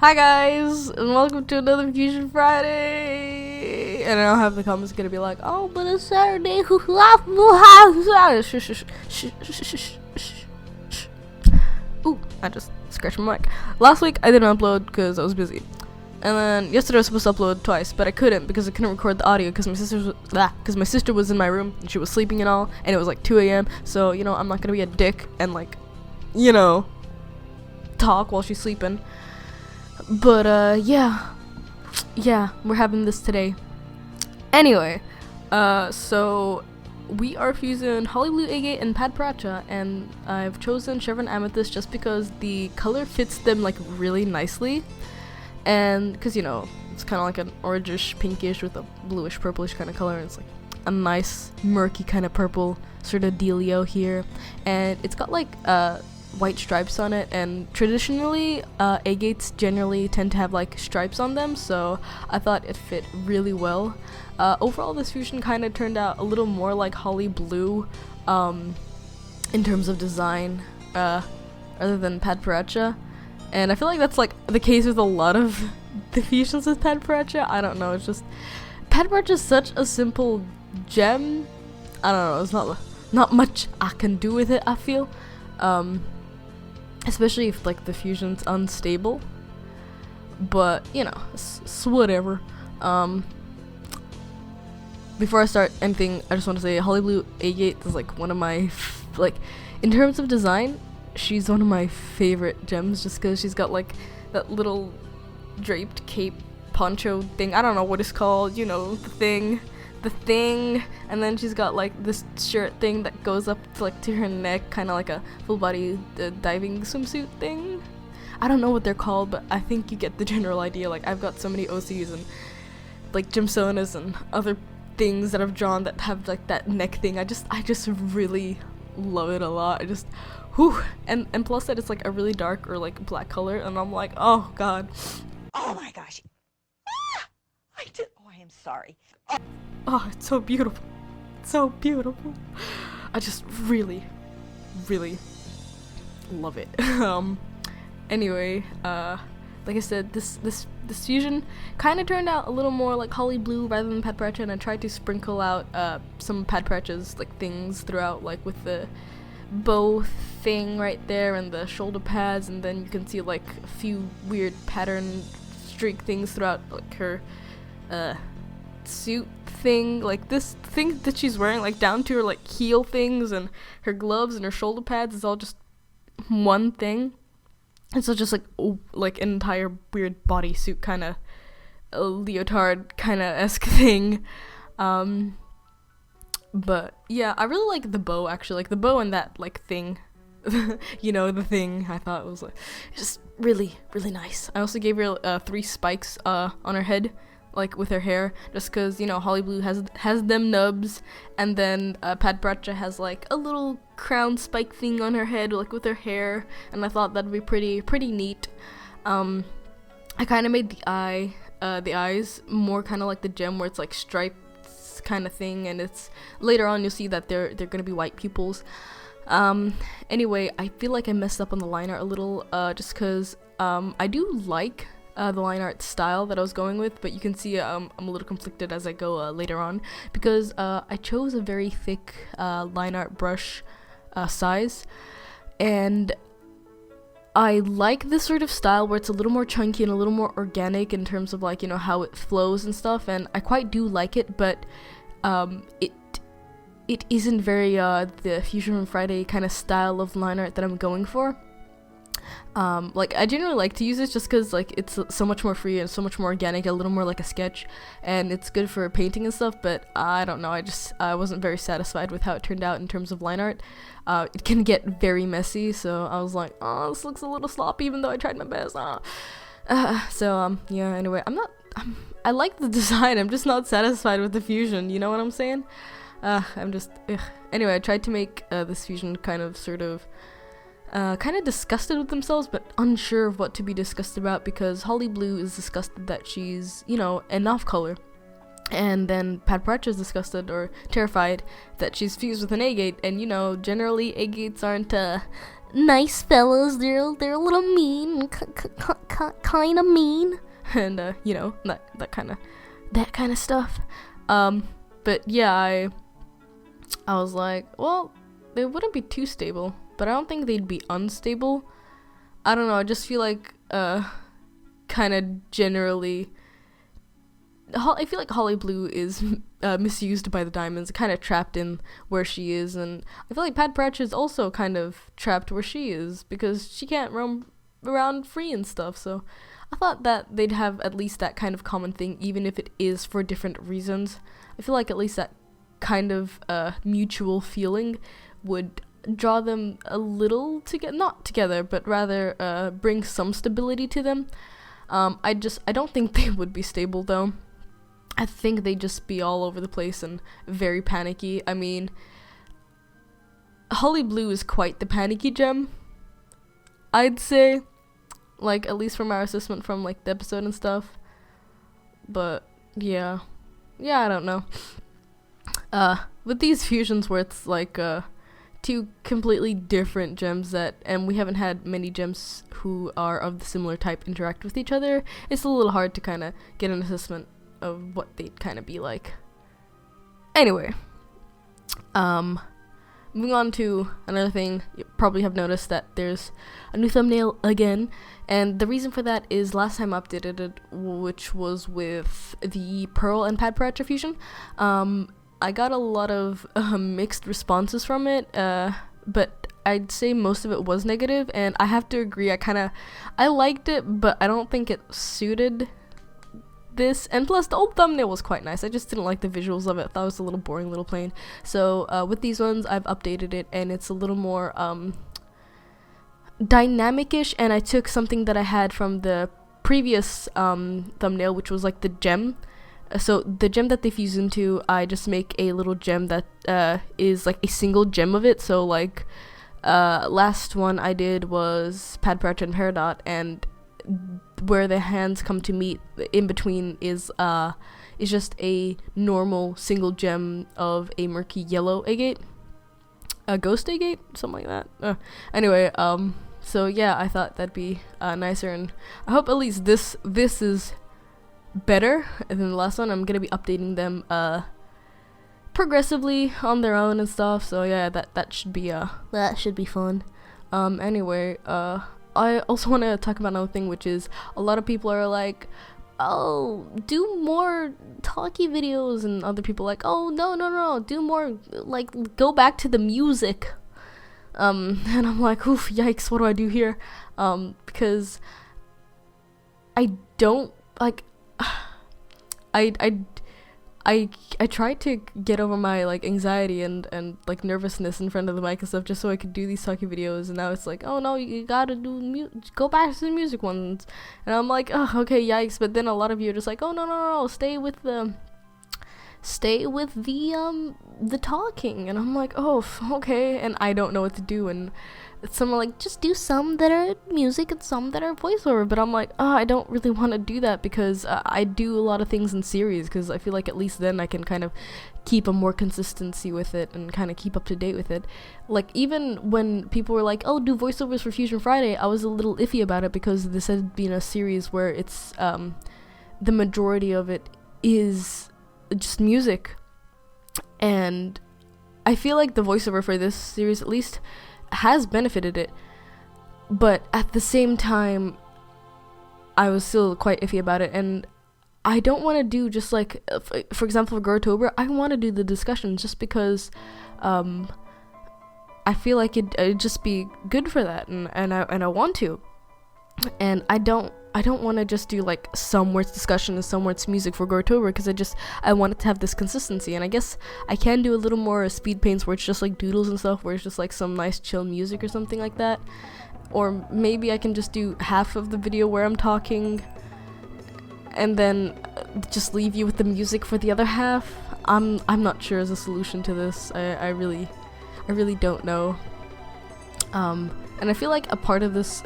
Hi guys, and welcome to another Fusion Friday. And I don't have the comments gonna be like, oh, but it's Saturday. Ooh, I just scratched my mic. Last week I didn't upload because I was busy, and then yesterday I was supposed to upload twice, but I couldn't because I couldn't record the audio because my sister was in my room and she was sleeping and all, and it was like 2 a.m. So I'm not gonna be a dick and talk while she's sleeping. But yeah, we're having this today. Anyway, so we are fusing Holly Blue, Agate, and Padparadscha, and I've chosen Chevron Amethyst just because the color fits them like really nicely, and because it's kind of like an orangish pinkish with a bluish purplish kind of color, and it's like a nice murky kind of purple sort of dealio here, and it's got like white stripes on it, and traditionally agates generally tend to have like stripes on them, so I thought it fit really well. Overall this fusion kind of turned out a little more like Holly Blue in terms of design rather than Padparadscha, and I feel like that's like the case with a lot of the fusions with Padparadscha. I don't know, it's just Padparadscha is such a simple gem. I don't know, it's not much I can do with it, I feel. Especially if like the fusion's unstable, but it's whatever. Before I start anything, I just want to say Holly Blue Agate is like one of my in terms of design, she's one of my favorite gems, just because she's got like that little draped cape poncho thing. I don't know what it's called, the thing, and then she's got like this shirt thing that goes up to her neck, kind of like a full body diving swimsuit thing. I don't know what they're called, but I think you get the general idea. Like, I've got so many OCs and like gemstonas and other things that I've drawn that have like that neck thing. I just really love it a lot. And plus that it's like a really dark or like black color, and I'm like, oh god, oh my gosh, I am sorry. Oh, it's so beautiful. It's so beautiful. I just really, really love it. Anyway, like I said, this fusion kind of turned out a little more like Holly Blue rather than Padparadscha, and I tried to sprinkle out some Padparadscha's like things throughout, like with the bow thing right there and the shoulder pads, and then you can see like a few weird pattern streak things throughout like her suit thing, like this thing that she's wearing, like down to her like heel things and her gloves and her shoulder pads is all just one thing. And so just like an entire weird bodysuit kind of leotard kind of esque thing. But yeah, I really like the bow, actually, like the bow and that like thing. The thing, I thought it was like just really, really nice. I also gave her 3 spikes on her head, like with her hair, just because Holly Blue has them nubs, and then Padparadscha has like a little crown spike thing on her head, like with her hair, and I thought that'd be pretty neat. I kind of made the eyes more kind of like the gem, where it's like stripes kind of thing, and it's later on you'll see that they're gonna be white pupils. Anyway, I feel like I messed up on the line art a little, just because I do like the line art style that I was going with, but you can see I'm a little conflicted as I go later on, because I chose a very thick line art brush size, and I like this sort of style where it's a little more chunky and a little more organic in terms of like how it flows and stuff, and I quite do like it, but it isn't very the Fusion Friday kind of style of line art that I'm going for. Like, I generally like to use this just because like it's so much more free and so much more organic, a little more like a sketch, and it's good for painting and stuff, but I don't know, I wasn't very satisfied with how it turned out in terms of line art. It can get very messy, so I was like, oh, this looks a little sloppy even though I tried my best. Yeah, anyway, I like the design, I'm just not satisfied with the fusion, you know what I'm saying? Anyway, I tried to make this fusion kind of disgusted with themselves, but unsure of what to be disgusted about, because Holly Blue is disgusted that she's, an off color, and then Padparadscha is disgusted or terrified that she's fused with an agate, and generally agates aren't nice fellas. They're a little mean, kind of mean, and you know, that kind of stuff. But yeah, I was like, well, they wouldn't be too stable, but I don't think they'd be unstable. I don't know. I just feel like kind of generally. I feel like Holly Blue is misused by the diamonds, kind of trapped in where she is, and I feel like Padparadscha is also kind of trapped where she is because she can't roam around free and stuff. So I thought that they'd have at least that kind of common thing, even if it is for different reasons. I feel like at least that kind of mutual feeling would draw them a little together, not together, but rather bring some stability to them. I don't think they would be stable though. I think they'd just be all over the place and very panicky. I mean, Holly Blue is quite the panicky gem, I'd say. Like, at least from our assessment from, like, the episode and stuff. But, yeah. Yeah, I don't know. With these fusions where it's, like, two completely different gems and we haven't had many gems who are of the similar type interact with each other, it's a little hard to kind of get an assessment of what they'd kind of be like. Anyway, moving on to another thing, you probably have noticed that there's a new thumbnail again, and the reason for that is last time I updated it, which was with the Pearl and Padparadscha fusion. I got a lot of mixed responses from it, but I'd say most of it was negative, and I have to agree, I liked it, but I don't think it suited this, and plus the old thumbnail was quite nice. I just didn't like the visuals of it. I thought it was a little boring, a little plain. So with these ones, I've updated it, and it's a little more dynamic-ish, and I took something that I had from the previous thumbnail, which was like the gem. So the gem that they fuse into, I just make a little gem that is like a single gem of it. So like last one I did was Padparadscha and Peridot, and where the hands come to meet in between is just a normal single gem of a murky yellow agate, a ghost agate, something like that. Anyway, so yeah, I thought that'd be nicer, and I hope at least this is better than the last one. I'm gonna be updating them progressively on their own and stuff. So yeah, that should be fun. Anyway, I also want to talk about another thing, which is a lot of people are like, oh, do more talkie videos, and other people like, oh, no, do more, like, go back to the music. And I'm like, oof, yikes, what do I do here? Because I don't, like, I tried to get over my like anxiety and like nervousness in front of the mic and stuff just so I could do these talkie videos, and now it's like, oh no, you gotta go back to the music ones, and I'm like, oh, okay, yikes. But then a lot of you are just like, oh no, stay with the talking, and I'm like, oh, okay, and I don't know what to do, and some are like, just do some that are music and some that are voiceover, but I'm like, oh, I don't really want to do that because I do a lot of things in series, because I feel like at least then I can kind of keep a more consistency with it and kind of keep up to date with it. Like, even when people were like, oh, do voiceovers for Fusion Friday, I was a little iffy about it because this had been a series where it's the majority of it is just music, and I feel like the voiceover for this series at least has benefited it, but at the same time I was still quite iffy about it, and I don't want to do just like for example for October, I want to do the discussions just because I feel like it'd just be good for that, and I want to, and I don't want to just do like some words discussion and some words music for October, because I want it to have this consistency. And I guess I can do a little more speed paints where it's just like doodles and stuff, where it's just like some nice chill music or something like that. Or maybe I can just do half of the video where I'm talking and then just leave you with the music for the other half. I'm not sure as a solution to this. I really don't know. And I feel like a part of this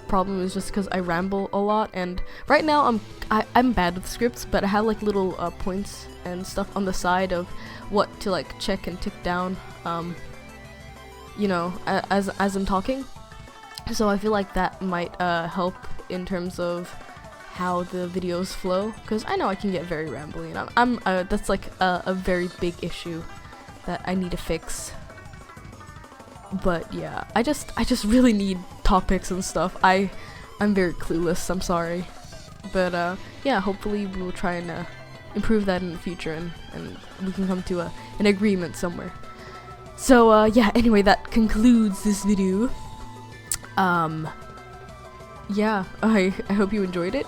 problem is just because I ramble a lot, and right now I'm bad with scripts, but I have like little points and stuff on the side of what to like check and tick down, you know, as I'm talking. So I feel like that might help in terms of how the videos flow, because I know I can get very rambly, and I'm that's like a very big issue that I need to fix. But yeah, I just really need topics and stuff. I'm very clueless, I'm sorry. But yeah, hopefully we will try and improve that in the future, and we can come to an agreement somewhere. So yeah, anyway, that concludes this video. Yeah, I hope you enjoyed it.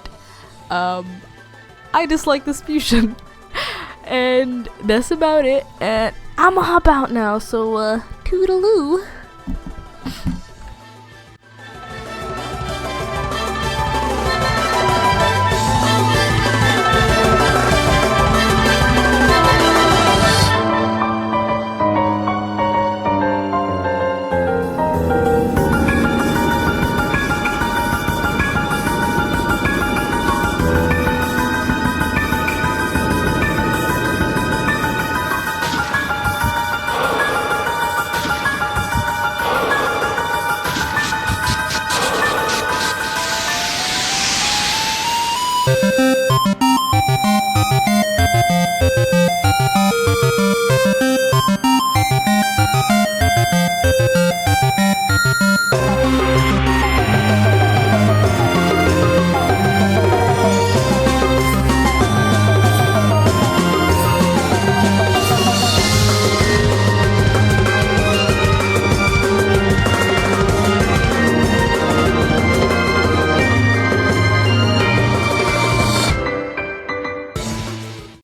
I dislike this fusion. And that's about it. And I'ma hop out now, so toodaloo.